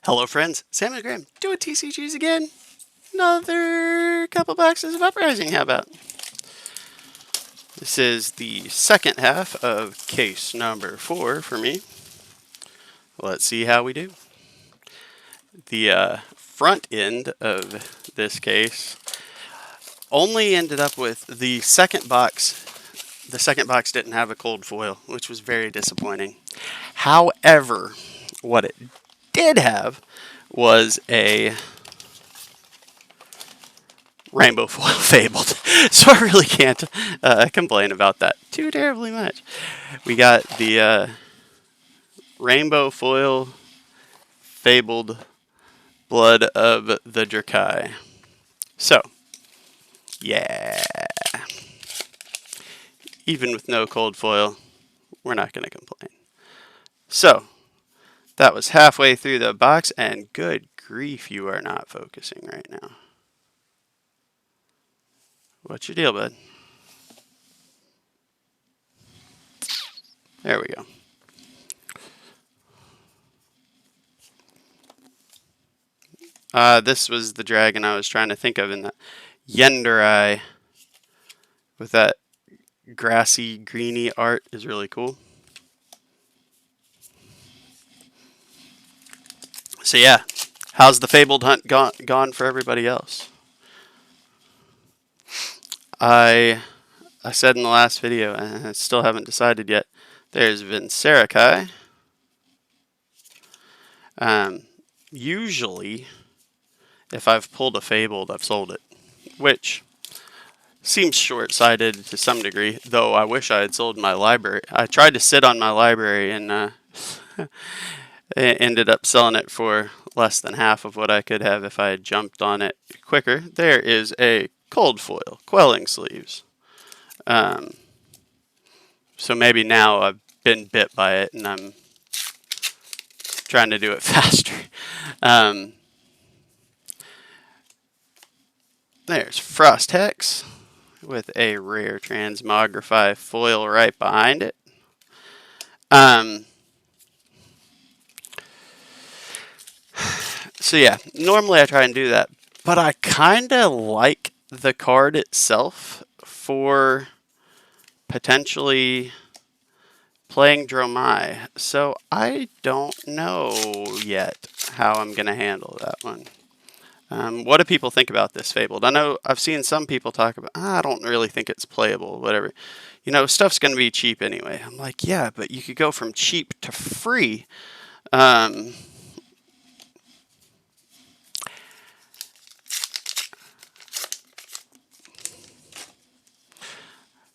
Hello friends, Sam and Graham doing TCGs again. Another couple boxes of Uprising, how about? This is the second half of case number 4 for me. Let's see how we do. The front end of this case only ended up with the second box. The second box didn't have a cold foil, which was very disappointing. However, what it did have was a rainbow foil fabled, so I really can't complain about that too terribly much. We got the rainbow foil fabled Blood of the TCG. So, yeah, even with no cold foil, we're not going to complain. So, that was halfway through the box, and good grief, you are not focusing right now. What's your deal, bud? There we go. This was the dragon I was trying to think of in the Yenderai with that grassy, greeny art is really cool. So yeah, how's the fabled hunt gone for everybody else? I said in the last video, and I still haven't decided yet, there's Vincerakai. Usually, if I've pulled a fabled, I've sold it, which seems short-sighted to some degree, though I wish I had sold my library. I tried to sit on my library and ended up selling it for less than half of what I could have if I had jumped on it quicker. There is a cold foil, quelling sleeves. So maybe now I've been bit by it and I'm trying to do it faster. There's Frost Hex with a rare transmogrify foil right behind it. So yeah, normally I try and do that, but I kind of like the card itself for potentially playing Dromai, so I don't know yet how I'm going to handle that one. What do people think about this fabled? I know I've seen some people talk about, I don't really think it's playable, whatever. You know, stuff's going to be cheap anyway. I'm like, yeah, but you could go from cheap to free.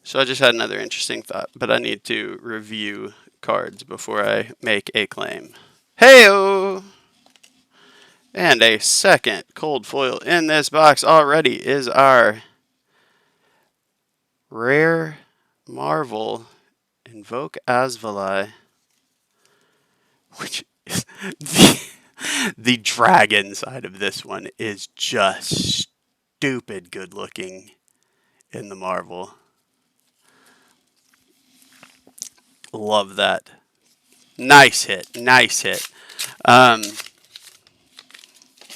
So I just had another interesting thought, but I need to review cards before I make a claim. Heyo! And a second cold foil in this box already is our rare Marvel Invoke Asvali, which is the dragon side of this one is just stupid good looking in the Marvel. Love that. Nice hit. Nice hit. But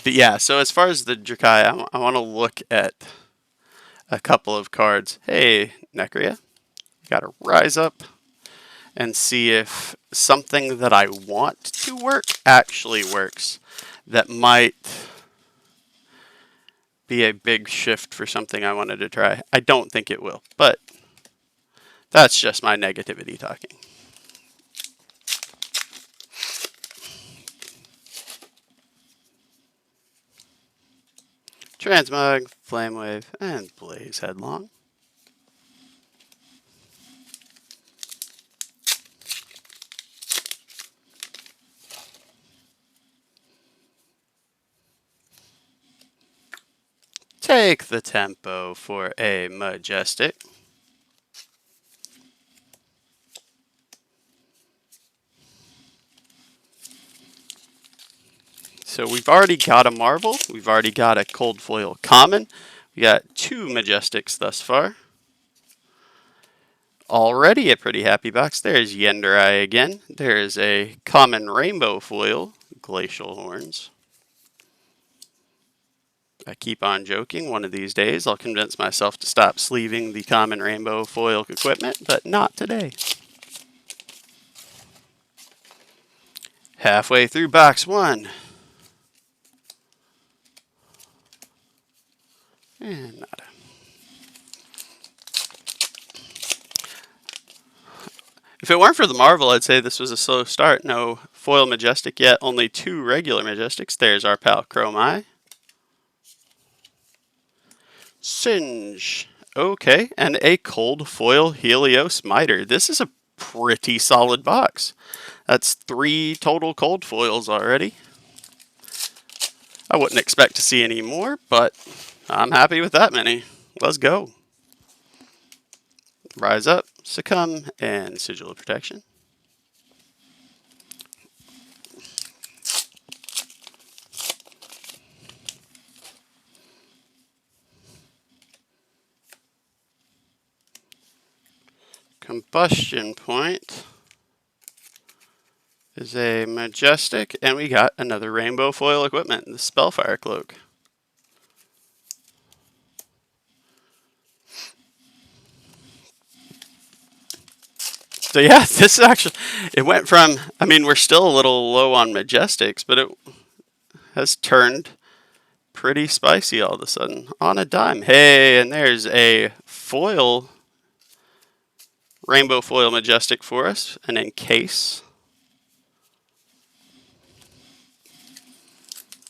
yeah, so as far as the Drakai, I want to look at a couple of cards. Hey, Necria. Got to rise up and see if something that I want to work actually works. That might be a big shift for something I wanted to try. I don't think it will, but that's just my negativity talking. Transmog, Flamewave, and Blaze Headlong. Take the tempo for a Majestic. So we've already got a Marvel, we've already got a Cold Foil Common, we got 2 Majestics thus far. Already a pretty happy box. There's Yenderai again. There's a Common Rainbow Foil, Glacial Horns. I keep on joking. One of these days I'll convince myself to stop sleeving the common rainbow foil equipment, but not today. Halfway through box 1. And nada. If it weren't for the Marvel, I'd say this was a slow start. No foil Majestic yet, only 2 regular Majestics. There's our pal Chromai. Singe. Okay, and a cold foil Helios Miter. This is a pretty solid box. That's 3 total cold foils already. I wouldn't expect to see any more, but I'm happy with that many. Let's go. Rise Up, Succumb, and Sigil of Protection. Combustion Point is a Majestic, and we got another rainbow foil equipment, the Spellfire Cloak. So yeah, this is actually, it went from, I mean, we're still a little low on Majestics, but it has turned pretty spicy all of a sudden on a dime. Hey, and there's a foil, rainbow foil Majestic for us, and encase.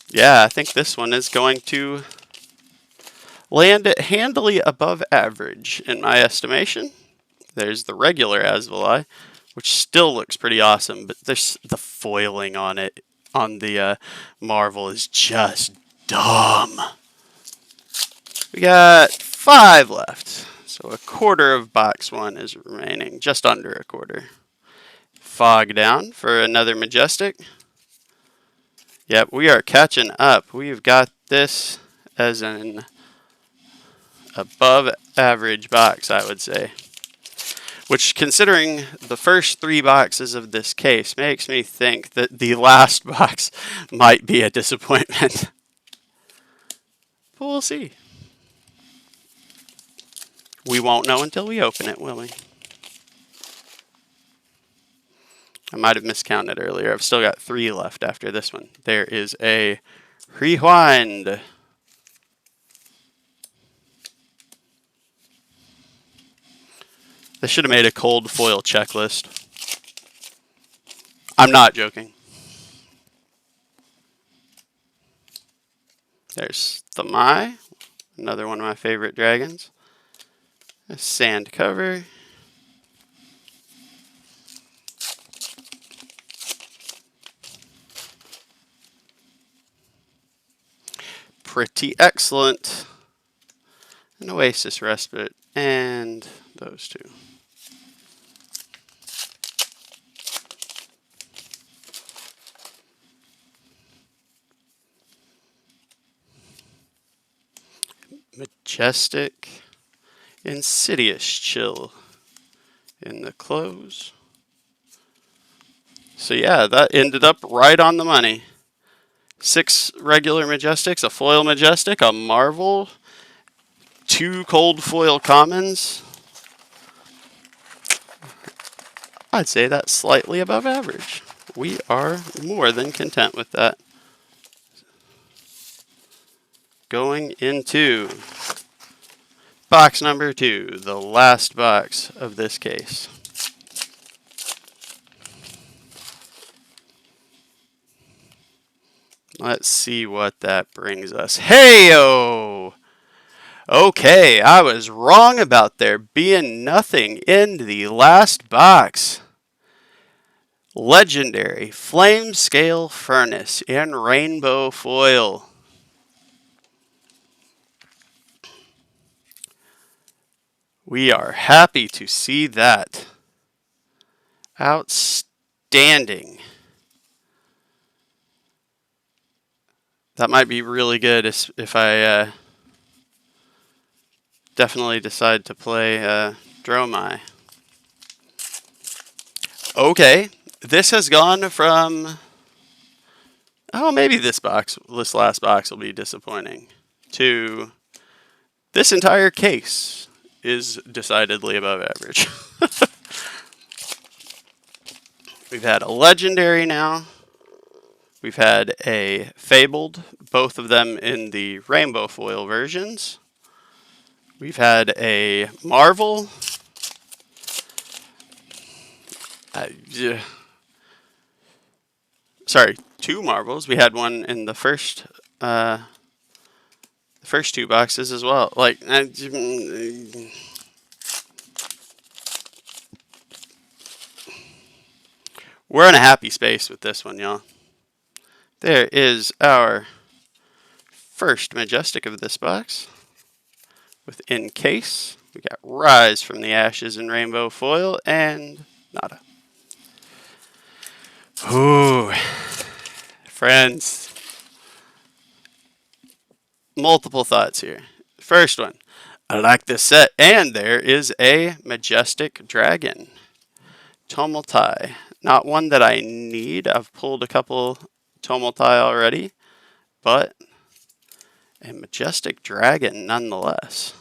Yeah, I think this one is going to land it handily above average in my estimation. There's the regular Asvali, which still looks pretty awesome, but there's the foiling on it, on the Marvel, is just dumb. We got 5 left, so a quarter of box 1 is remaining, just under a quarter. Fog Down for another Majestic. Yep, we are catching up. We've got this as an above average box, I would say. Which, considering the first 3 boxes of this case, makes me think that the last box might be a disappointment. But we'll see. We won't know until we open it, will we? I might have miscounted earlier. I've still got 3 left after this one. There is a Rewind. They should have made a cold foil checklist. I'm not joking. There's Thamai, another one of my favorite dragons. A Sand Cover. Pretty Excellent. An Oasis Respite. And those 2. Majestic, Insidious Chill in the close. So yeah, that ended up right on the money. 6 regular Majestics, a foil Majestic, a Marvel, 2 cold foil commons. I'd say that's slightly above average. We are more than content with that. Going into box number 2, the last box of this case. Let's see what that brings us. Hey-o! Okay, I was wrong about there being nothing in the last box. Legendary Flame Scale Furnace in rainbow foil. We are happy to see that. Outstanding. That might be really good if I definitely decide to play Dromai. Okay, this has gone from oh, maybe this last box will be disappointing, to this entire case is decidedly above average. We've had a legendary now. We've had a fabled, both of them in the rainbow foil versions. We've had a marvel. Sorry, two marvels. We had one in the first two boxes as well. Like, we're in a happy space with this one, y'all. There is our first Majestic of this box. With Encase, we got Rise from the Ashes in rainbow foil, and nada. Ooh, friends. Multiple thoughts here. First one, I like this set, and there is a Majestic Dragon. Tumultai. Not one that I need. I've pulled a couple Tumultai already, but a Majestic Dragon nonetheless.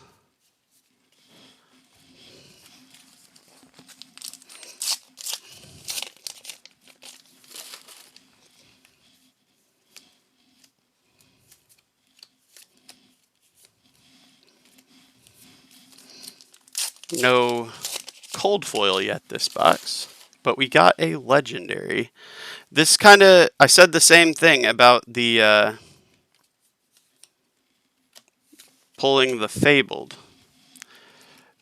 No cold foil yet this box, but we got a legendary. This kind of, I said the same thing about the pulling the fabled.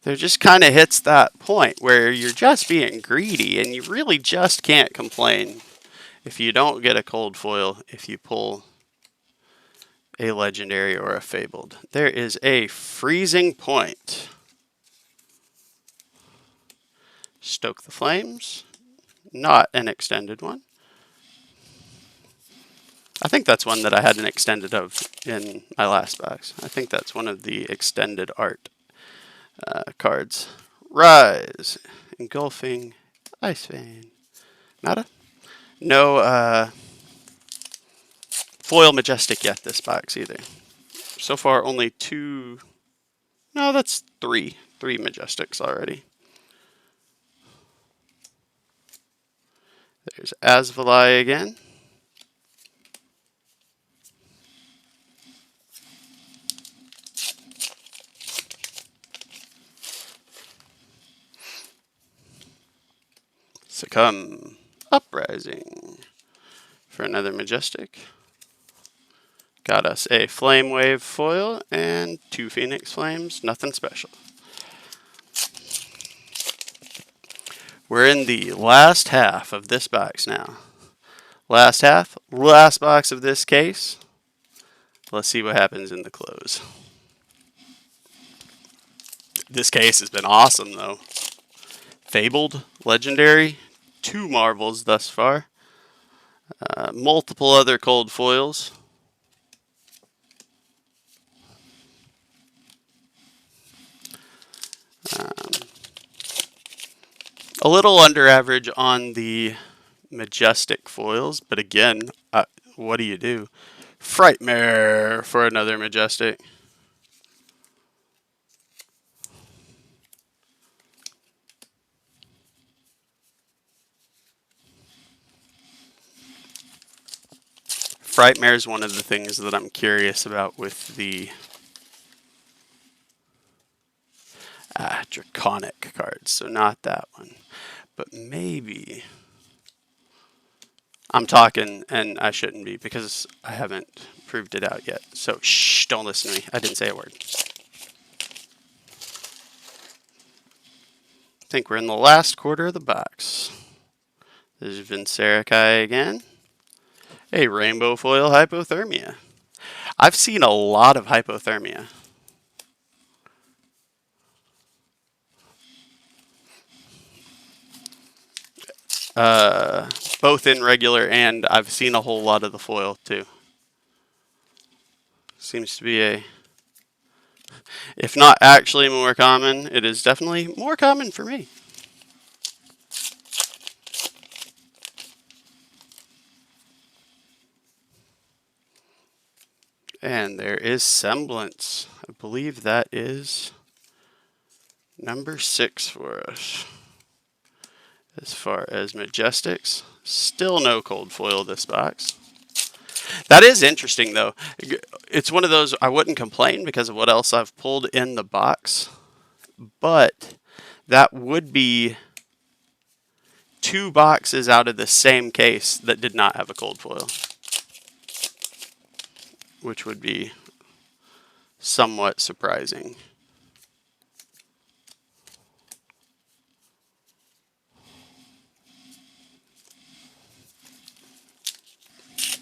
There just kind of hits that point where you're just being greedy and you really just can't complain if you don't get a cold foil if you pull a legendary or a fabled. There is a freezing point. Stoke the Flames. Not an extended one. I think that's one that I had an extended of in my last box. I think that's one of the extended art cards. Rise. Engulfing Ice Vein. Nada? No foil Majestic yet this box either. So far only two. No, that's three. Three Majestics already. There's Asvalai again. Succumb. Uprising. For another Majestic. Got us a Flame Wave foil and two Phoenix Flames. Nothing special. We're in the last half of this box now. Last half, last box of this case. Let's see what happens in the close. This case has been awesome, though. Fabled, Legendary, two Marvels thus far. Multiple other cold foils. A little under average on the Majestic foils, but again, what do you do? Frightmare for another Majestic. Frightmare is one of the things that I'm curious about with the Draconic cards, so not that one. But maybe I'm talking, and I shouldn't be because I haven't proved it out yet. So shh, don't listen to me. I didn't say a word. I think we're in the last quarter of the box. There's Vincerakai again. A rainbow foil Hypothermia. I've seen a lot of Hypothermia. Both in regular, and I've seen a whole lot of the foil too. Seems to be a, if not actually more common, it is definitely more common for me. And there is Semblance. I believe that is number 6 for us. As far as Majestics, still no cold foil this box. That is interesting, though. It's one of those I wouldn't complain because of what else I've pulled in the box. But that would be 2 boxes out of the same case that did not have a cold foil, which would be somewhat surprising.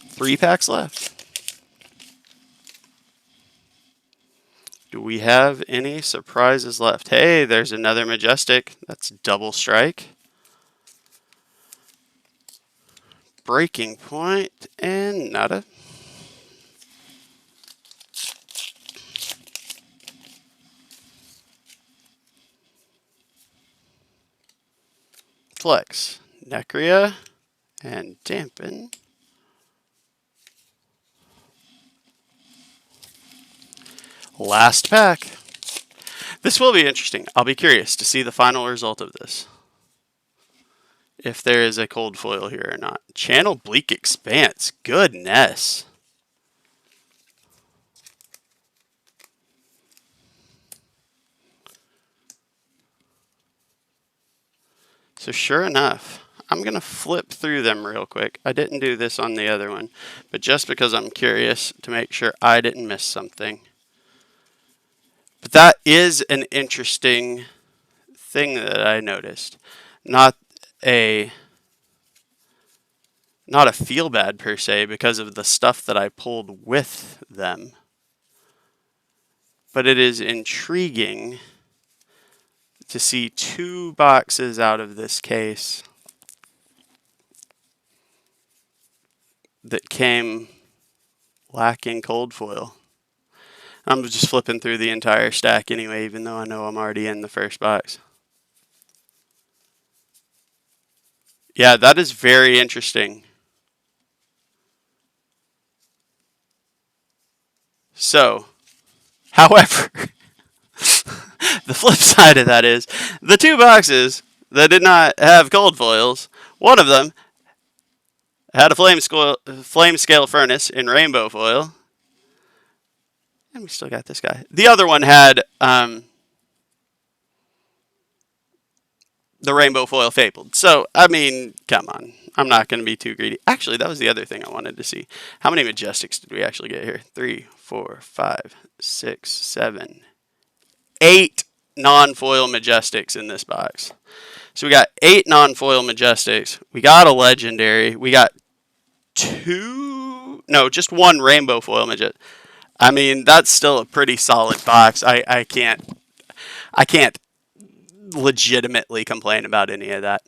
Three packs left. Do we have any surprises left? Hey, there's another Majestic. That's double strike. Breaking Point and nada. Flex, Necria, and Dampen. Last pack. This will be interesting. I'll be curious to see the final result of this. If there is a cold foil here or not. Channel Bleak Expanse. Goodness. So sure enough, I'm going to flip through them real quick. I didn't do this on the other one, but just because I'm curious to make sure I didn't miss something. But that is an interesting thing that I noticed. Not a feel bad per se because of the stuff that I pulled with them. But it is intriguing to see 2 boxes out of this case that came lacking cold foil. I'm just flipping through the entire stack anyway, even though I know I'm already in the first box. Yeah, that is very interesting. So, however, the flip side of that is the 2 boxes that did not have cold foils, one of them had a flame scale furnace in rainbow foil. And we still got this guy. The other one had the rainbow foil fabled. So, I mean, come on. I'm not going to be too greedy. Actually, that was the other thing I wanted to see. How many Majestics did we actually get here? 3, 4, 5, 6, 7, 8 non-foil Majestics in this box. So we got 8 non-foil Majestics. We got a Legendary. We got just 1 rainbow foil Majestic. I mean, that's still a pretty solid box. I can't legitimately complain about any of that.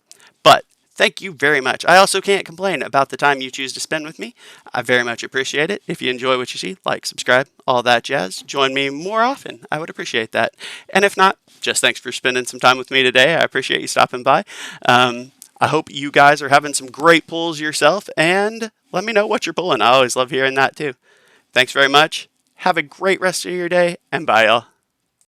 But thank you very much. I also can't complain about the time you choose to spend with me. I very much appreciate it. If you enjoy what you see, like, subscribe, all that jazz. Join me more often. I would appreciate that. And if not, just thanks for spending some time with me today. I appreciate you stopping by. I hope you guys are having some great pulls yourself, and let me know what you're pulling. I always love hearing that too. Thanks very much. Have a great rest of your day, and bye, y'all.